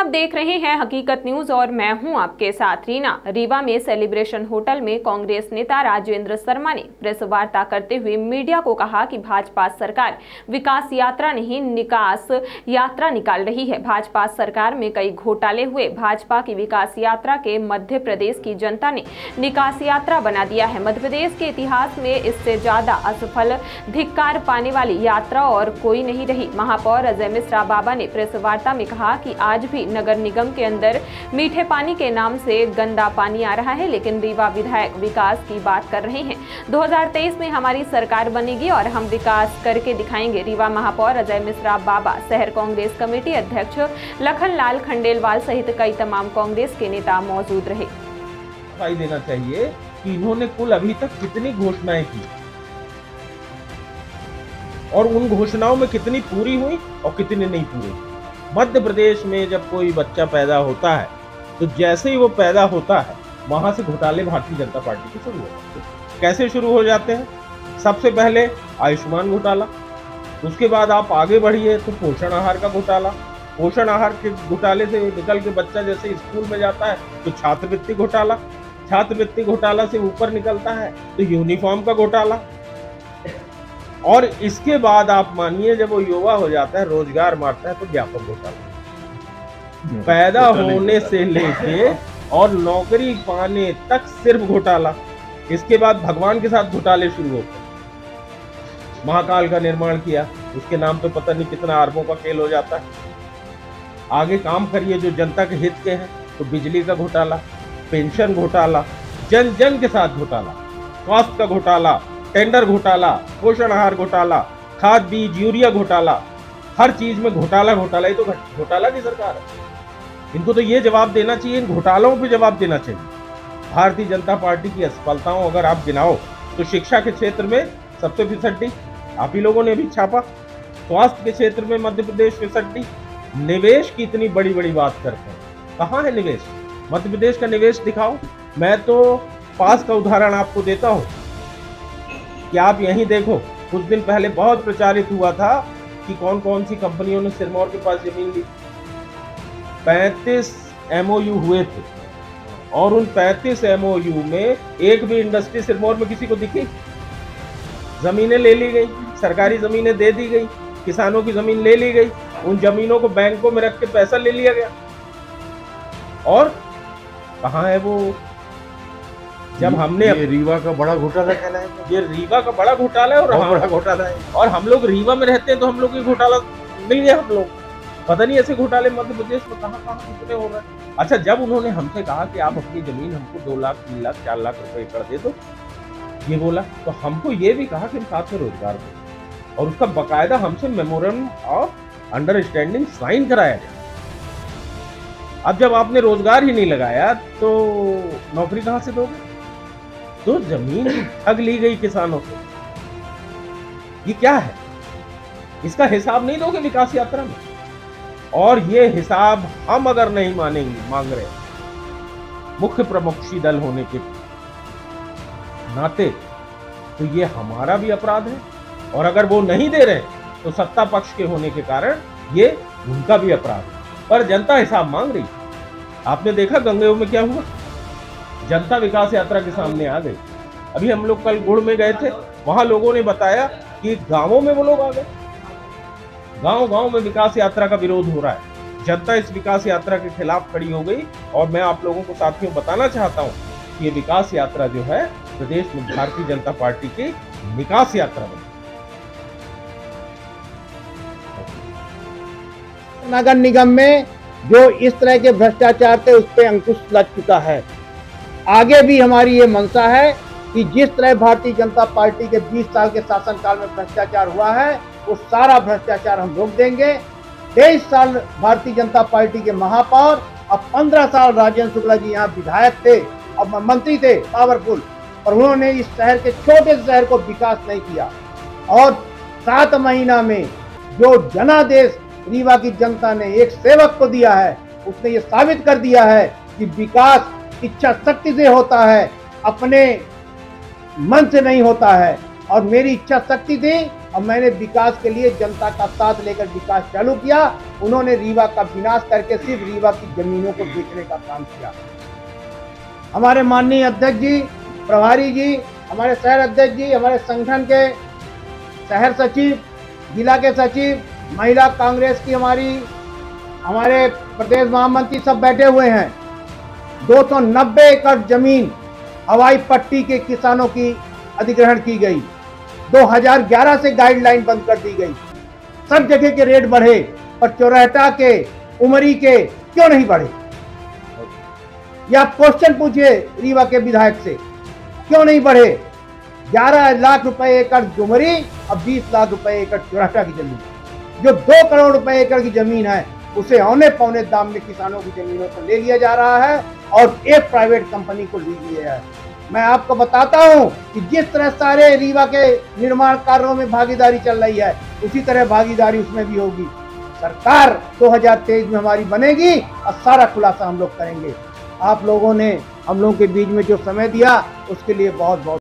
देख रहे हैं हकीकत न्यूज और मैं हूं आपके साथ रीना। रीवा में सेलिब्रेशन होटल में कांग्रेस नेता राजेंद्र शर्मा ने प्रेस वार्ता करते हुए मीडिया को कहा कि भाजपा सरकार विकास यात्रा नहीं निकास यात्रा निकाल रही है। भाजपा सरकार में कई घोटाले हुए। भाजपा की विकास यात्रा के मध्य प्रदेश की जनता ने निकास यात्रा बना दिया है। मध्य प्रदेश के इतिहास में इससे ज्यादा असफल धिक्कार पाने वाली यात्रा और कोई नहीं रही। महापौर अजय मिश्रा बाबा ने प्रेस वार्ता में कहा कि आज भी नगर निगम के अंदर मीठे पानी के नाम से गंदा पानी आ रहा है, लेकिन रीवा विधायक विकास की बात कर रहे हैं। 2023 में हमारी सरकार बनेगी और हम विकास करके दिखाएंगे। रीवा महापौर अजय मिश्रा बाबा, शहर कांग्रेस कमेटी अध्यक्ष लखनलाल खंडेलवाल सहित कई तमाम कांग्रेस के नेता मौजूद रहे। दिखाई देना चाहिए कि इन्होंने कुल अभी तक कितनी घोषणाएं की और उन घोषणाओं में कितनी पूरी हुई और कितनी नहीं पूरी। मध्य प्रदेश में जब कोई बच्चा पैदा होता है तो जैसे ही वो पैदा होता है वहां से घोटाले भारतीय जनता पार्टी के शुरू हो जाते हैं। कैसे शुरू हो जाते हैं? सबसे पहले आयुष्मान घोटाला, उसके बाद आप आगे बढ़िए तो पोषण आहार का घोटाला। पोषण आहार के घोटाले से निकल के बच्चा जैसे स्कूल में जाता है तो छात्रवृत्ति घोटाला, छात्रवृत्ति घोटाला से ऊपर निकलता है तो यूनिफॉर्म का घोटाला, और इसके बाद आप मानिए जब वो युवा हो जाता है, रोजगार मारता है तो व्यापक घोटाला। पैदा होने से लेके और नौकरी पाने तक सिर्फ घोटाला। इसके बाद भगवान के साथ घोटाले शुरू हो गए। महाकाल का निर्माण किया, उसके नाम पे पता नहीं कितना अरबों का खेल हो जाता है। आगे काम करिए जो जनता के हित के हैं तो बिजली का घोटाला, पेंशन घोटाला, जन जन के साथ घोटाला, स्वास्थ्य का घोटाला, टेंडर घोटाला, पोषण आहार घोटाला, खाद बीज यूरिया घोटाला, हर चीज में घोटाला घोटाला। ये तो घोटाला की सरकार है। इनको तो ये जवाब देना चाहिए, इन घोटालों पे जवाब देना चाहिए। भारतीय जनता पार्टी की असफलताओं अगर आप गिनाओ तो शिक्षा के क्षेत्र में सबसे फिसड्डी आप ही लोगों ने भी छापा। स्वास्थ्य के क्षेत्र में मध्य प्रदेश फिसड्डी। निवेश की इतनी बड़ी बड़ी बात करते हैं, कहाँ है निवेश? मध्य प्रदेश का निवेश दिखाओ। मैं तो पास का उदाहरण आपको देता हूँ कि आप यहीं देखो, कुछ दिन पहले बहुत प्रचारित हुआ था कि कौन कौन सी कंपनियों ने सिरमौर के पास जमीन ली। 35 MOU हुए थे और उन 35 MOU में एक भी इंडस्ट्री सिरमौर में किसी को दिखी? जमीनें ले ली गई, सरकारी जमीनें दे दी गई, किसानों की जमीन ले ली गई, उन जमीनों को बैंकों में रख के पैसा ले लिया गया। और कहाँ है वो? जब हमने ये रीवा का बड़ा घोटाला कहना है, ये रीवा का बड़ा घोटाला है और बड़ा घोटाला है। और हम लोग रीवा में रहते हैं तो हम लोग ये घोटाला मिल गया। हम लोग पता नहीं ऐसे घोटाले मध्य प्रदेश में कहाँ कहाँ कितने हो रहे हैं। अच्छा, जब उन्होंने हमसे कहा कि आप अपनी जमीन हमको 2 लाख 3 लाख 4 लाख रुपए एकड़ दे दो, ये बोला, तो हमको ये भी कहा कि हम साथ में रोजगार दें और उसका बकायदा हमसे मेमोरेंडम ऑफ अंडरस्टैंडिंग साइन कराया गया। अब जब आपने रोजगार ही नहीं लगाया तो नौकरी कहाँ से दोगे? तो जमीन ठग ली गई किसानों से। ये क्या है? इसका हिसाब नहीं दोगे विकास यात्रा में? और ये हिसाब हम अगर नहीं मांग रहे मुख्य प्रमुखी दल होने के नाते, तो ये हमारा भी अपराध है। और अगर वो नहीं दे रहे तो सत्ता पक्ष के होने के कारण ये उनका भी अपराध है। पर जनता हिसाब मांग रही। आपने देखा गंगेय में क्या हुआ? जनता विकास यात्रा के सामने आ गई। अभी हम लोग कल गुड़ में गए थे, वहां लोगों ने बताया कि गांवों में वो लोग आ गए। गांव गांव में विकास यात्रा का विरोध हो रहा है। जनता इस विकास यात्रा के खिलाफ खड़ी हो गई। और मैं आप लोगों को साथियों बताना चाहता हूं कि ये विकास यात्रा जो है प्रदेश में भारतीय जनता पार्टी की विकास यात्रा बनी। नगर निगम में जो इस तरह के भ्रष्टाचार थे उस पर अंकुश लग चुका है। आगे भी हमारी ये मंशा है कि जिस तरह भारतीय जनता पार्टी के 20 साल के शासनकाल में भ्रष्टाचार हुआ है वो सारा भ्रष्टाचार हम रोक देंगे। 23 साल भारतीय जनता पार्टी के महापौर और 15 साल राजेंद्र शुक्ला जी यहाँ विधायक थे और मंत्री थे पावरफुल, और उन्होंने इस शहर के छोटे शहर को विकास नहीं किया। और 7 महीना में जो जनादेश रीवा की जनता ने एक सेवक को दिया है, उसने ये साबित कर दिया है कि विकास इच्छा शक्ति से होता है, अपने मन से नहीं होता है। और मेरी इच्छा शक्ति थी और मैंने विकास के लिए जनता का साथ लेकर विकास चालू किया। उन्होंने रीवा का विनाश करके सिर्फ रीवा की जमीनों को बेचने का काम किया। हमारे माननीय अध्यक्ष जी, प्रभारी जी, हमारे शहर अध्यक्ष जी, हमारे संगठन के शहर सचिव, जिला के सचिव, महिला कांग्रेस की हमारे प्रदेश महामंत्री सब बैठे हुए हैं। 290 एकड़ जमीन हवाई पट्टी के किसानों की अधिग्रहण की गई। 2011 से गाइडलाइन बंद कर दी गई। सब जगह के रेट बढ़े और चौराहा के, उमरी के क्यों नहीं बढ़े? या आप क्वेश्चन पूछिए रीवा के विधायक से, क्यों नहीं बढ़े? 11 लाख रुपए एकड़ उमरी और 20 लाख रुपए एकड़ चौराहा की जमीन, जो 2 करोड़ रुपए एकड़ की जमीन है, उसे औने पौने दाम में किसानों की जमीनों को ले लिया जा रहा है और एक प्राइवेट कंपनी को ले लिया है। मैं आपको बताता हूं कि जिस तरह सारे रीवा के निर्माण कार्यों में भागीदारी चल रही है, उसी तरह भागीदारी उसमें भी होगी। सरकार 2023 में हमारी बनेगी और सारा खुलासा हम लोग करेंगे। आप लोगों ने हम लोगों के बीच में जो समय दिया उसके लिए बहुत बहुत